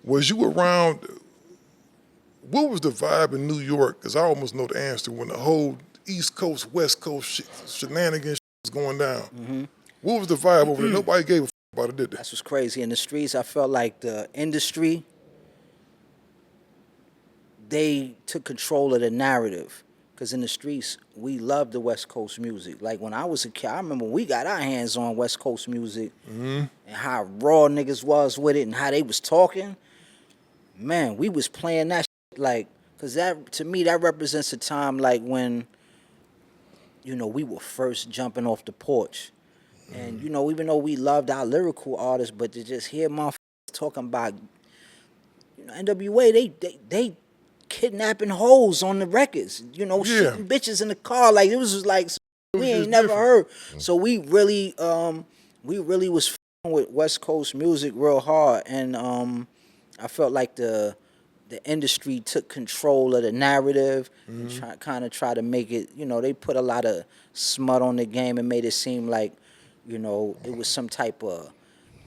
Was you around? What was the vibe in New York? Because I almost know the answer when the whole East Coast, West Coast shenanigans was going down. What was the vibe over there? Nobody gave a about it, did they? That's what's crazy. In the streets, I felt like the industry, they took control of the narrative. Because in the streets, we loved the West Coast music. Like when I was a kid, I remember we got our hands on West Coast music and how raw niggas was with it and how they was talking. Man, we was playing that shit like, because that, to me, that represents a time like when, we were first jumping off the porch. And, even though we loved our lyrical artists, but to just hear motherfuckers talking about, NWA, they kidnapping hoes on the records, shooting bitches in the car. Like, it was just like, we ain't never heard. So we really was f***ing with West Coast music real hard. And I felt like the industry took control of the narrative and try to make it, they put a lot of smut on the game and made it seem like, it was some type of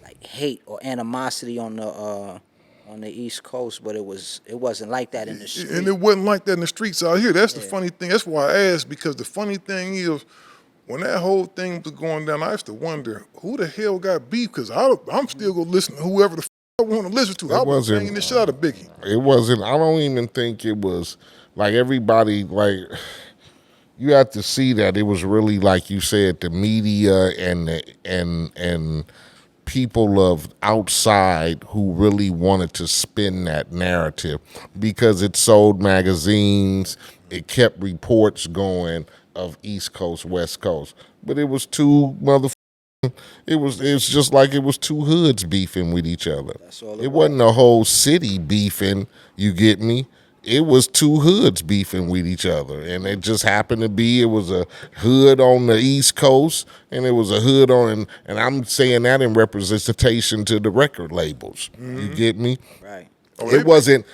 like hate or animosity on the East Coast, but it wasn't like that in the streets. And it wasn't like that in the streets out here. That's the funny thing. That's why I asked, because the funny thing is, when that whole thing was going down, I used to wonder, who the hell got beef? Because I'm still going to listen to whoever the I want to listen to. I was banging the shit out of Biggie. It wasn't, I don't even think it was, like everybody, like, you have to see that it was really, like you said, the media and people of outside who really wanted to spin that narrative because it sold magazines, it kept reports going of East Coast, West Coast. But it was two it's just like it was two hoods beefing with each other. That's all it wasn't a whole city beefing, you get me? It was two hoods beefing with each other. And it just happened to be, it was a hood on the East Coast and it was a hood on, and I'm saying that in representation to the record labels. You get me? Right. Oh, it wasn't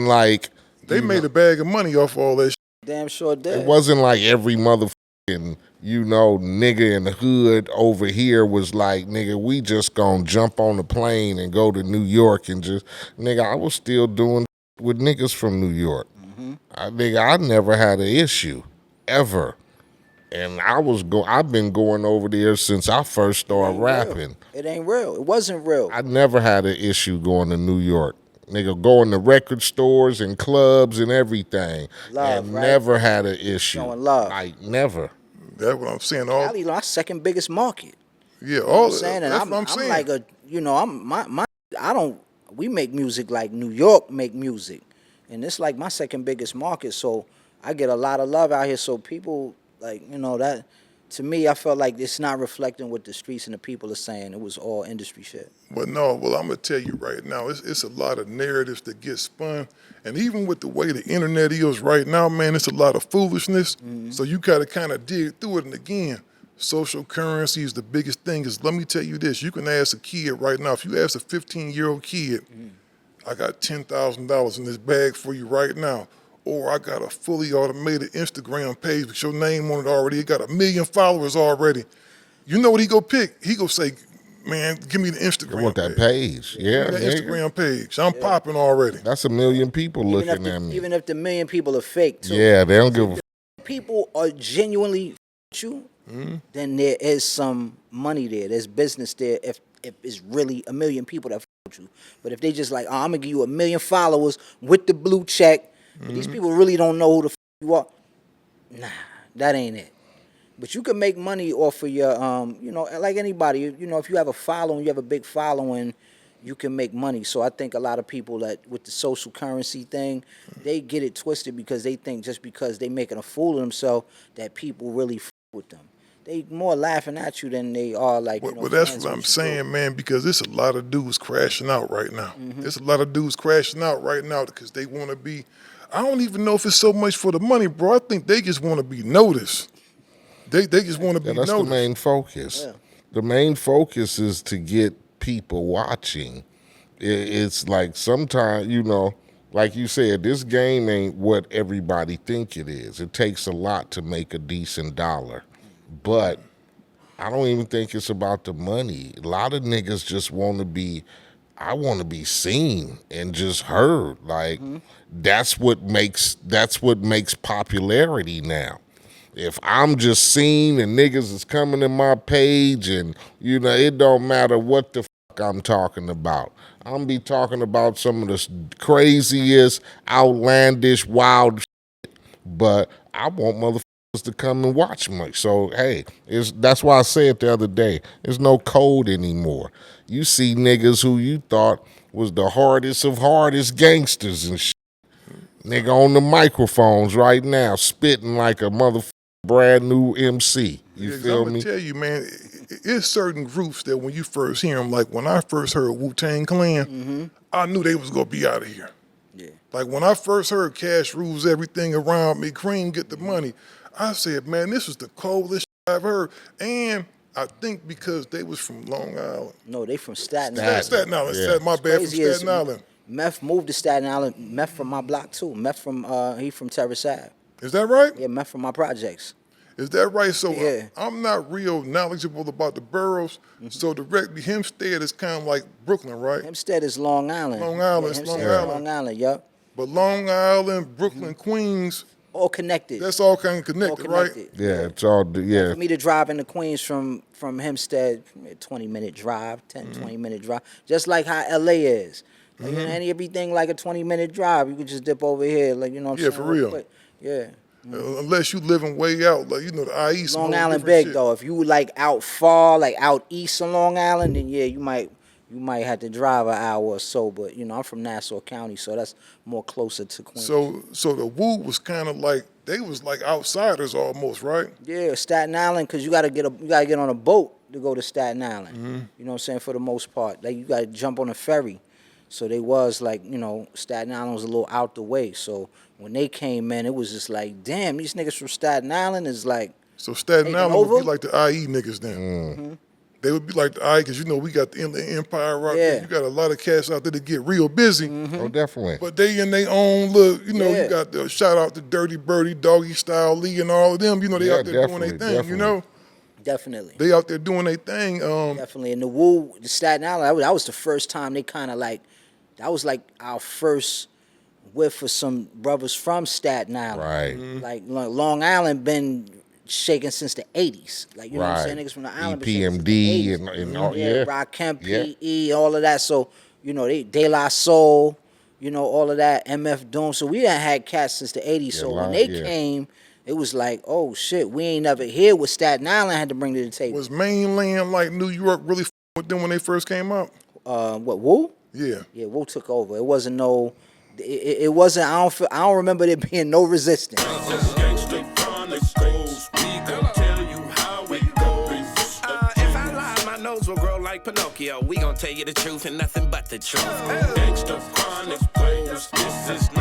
like they made a bag of money off all that shit. Damn sure did. It wasn't like every motherfucking, nigga in the hood over here was like, nigga, we just gonna jump on the plane and go to New York and just, nigga, I was still doing with niggas from New York. I never had an issue, ever. And I've been going over there since I first started rapping. It ain't real. It wasn't real. I never had an issue going to New York. Nigga, going to record stores and clubs and everything. Love, and right? never had an issue. Showing love. Like, never. That's what I'm saying. Cali, our second biggest market. Yeah, all I'm saying, that's what I'm saying. I'm like we make music like New York make music. And it's like my second biggest market, so I get a lot of love out here. So people, like, that, to me, I felt like it's not reflecting what the streets and the people are saying. It was all industry shit. But no, well, I'm going to tell you right now, it's a lot of narratives that get spun. And even with the way the internet is right now, man, it's a lot of foolishness. So you got to kind of dig through it. And again, social currency is the biggest thing. Is, let me tell you this, you can ask a kid right now, if you ask a 15-year-old kid, I got $10,000 in this bag for you right now. Or I got a fully automated Instagram page with your name on it already. It got 1 million followers already. You know what he go pick? He go say, man, give me the Instagram I want that page. Yeah, that Instagram page. I'm popping already. That's 1 million people looking at me. Even if the 1 million people are fake, too. Yeah, they don't give a people are genuinely you, then there is some money there. There's business there if it's really 1 million people that with you. But if they just like, I'm going to give you 1 million followers with the blue check, but these people really don't know who the you are, nah, that ain't it. But you can make money off of your, like anybody, if you have a following, you have a big following, you can make money. So I think a lot of people that with the social currency thing, they get it twisted because they think just because they making a fool of themselves that people really with them. They more laughing at you than they are like. Well, that's what I'm saying, man. Because there's a lot of dudes crashing out right now. There's a lot of dudes crashing out right now because they want to be. I don't even know if it's so much for the money, bro. I think they just want to be noticed. They just want to be noticed. That's the main focus. Yeah. The main focus is to get people watching. It's like sometimes, like you said, this game ain't what everybody think it is. It takes a lot to make a decent dollar. But I don't even think it's about the money. A lot of niggas just want to be I want to be seen and just heard. Like that's what makes popularity now. If I'm just seen and niggas is coming in my page and it don't matter what the fuck I'm talking about. I'm be talking about some of the craziest, outlandish, wild shit, but I want motherfuckers to come and watch me. So hey, that's why I said the other day, there's no code anymore. You see niggas who you thought was the hardest of hardest gangsters and shit. Nigga on the microphones right now, spitting like a motherfucker brand new MC. You feel I'm me? gonna tell you, man, it's certain groups that when you first hear them, like when I first heard Wu-Tang Clan, I knew they was gonna be out of here. Yeah. Like when I first heard Cash Rules Everything Around Me, Cream Get the Money, I said, man, this is the coldest shit I've heard. And I think because they was from Long Island. No, they from Staten Island. Staten Island. Yeah. My bad, from Crazy is Staten Island. Meth moved to Staten Island. Meth from my block too. Meth from he from Terrace Ave. Is that right? Yeah, Meth from my projects. Is that right? So Yeah. I'm not real knowledgeable about the boroughs. So directly, Hempstead is kind of like Brooklyn, right? Hempstead is Long Island. Long Island, Yeah, it's Hempstead Long is Island. Long Island, yup. But Long Island, Brooklyn, Queens, All connected. that's all kind of all connected, right? connected. Yeah, it's all For me to drive into Queens from Hempstead, 20-minute drive, 10, 20-minute drive, just like how LA is. Like, everything like a 20-minute drive, you can just dip over here, like, what I'm saying? for real. Quick. Yeah. Unless you living way out, like, the IE. some Long whole Island different big shit. though. If you like out far, like out east of Long Island, then yeah, you might have to drive an hour or so. But I'm from Nassau County, so that's more closer to Queens. So the Wu was kind of like, they was like outsiders almost, right? Yeah, Staten Island, cause you gotta get on a boat to go to Staten Island. You know what I'm saying? For the most part, like you gotta jump on a ferry. So they was like, Staten Island was a little out the way. So when they came in, it was just like, damn, these niggas from Staten Island is like. So Staten taking Island over? would be like the IE niggas then. They would be like the IE, because we got the Inland Empire right Yeah. there. You got a lot of cats out there that get real busy. Oh, definitely. But they in their own look, Yeah. you got the shout out to Dirty Birdie, Doggy Style Lee, and all of them. They Yeah, out there doing their definitely, thing. Definitely. They out there doing their thing. Definitely. And the Staten Island, that was the first time they kind of like, that was like our first whiff for some brothers from Staten Island. Right. Like Long Island been shaking since the 80s. Like, what I'm Right. saying? Niggas from the island been shaking since the EPMD 80s. and all, Yeah, yeah. Rock Kemp, Yeah. PE, all of that. So, they De La Soul, all of that, MF Doom. So we done had cats since the 80s. So when they came, it was like, oh shit, we ain't never hear what Staten Island had to bring to the table. Was mainland like New York really with them when they first came out? What, Wu? Yeah. Yeah, Wu took over. It wasn't no. It wasn't. I don't remember there being no resistance. Gangster Chronicles, we gon' tell you how it goes. If I lie, my nose will grow like Pinocchio. We gon' tell you the truth and nothing but the truth. Gangster Chronicles, this is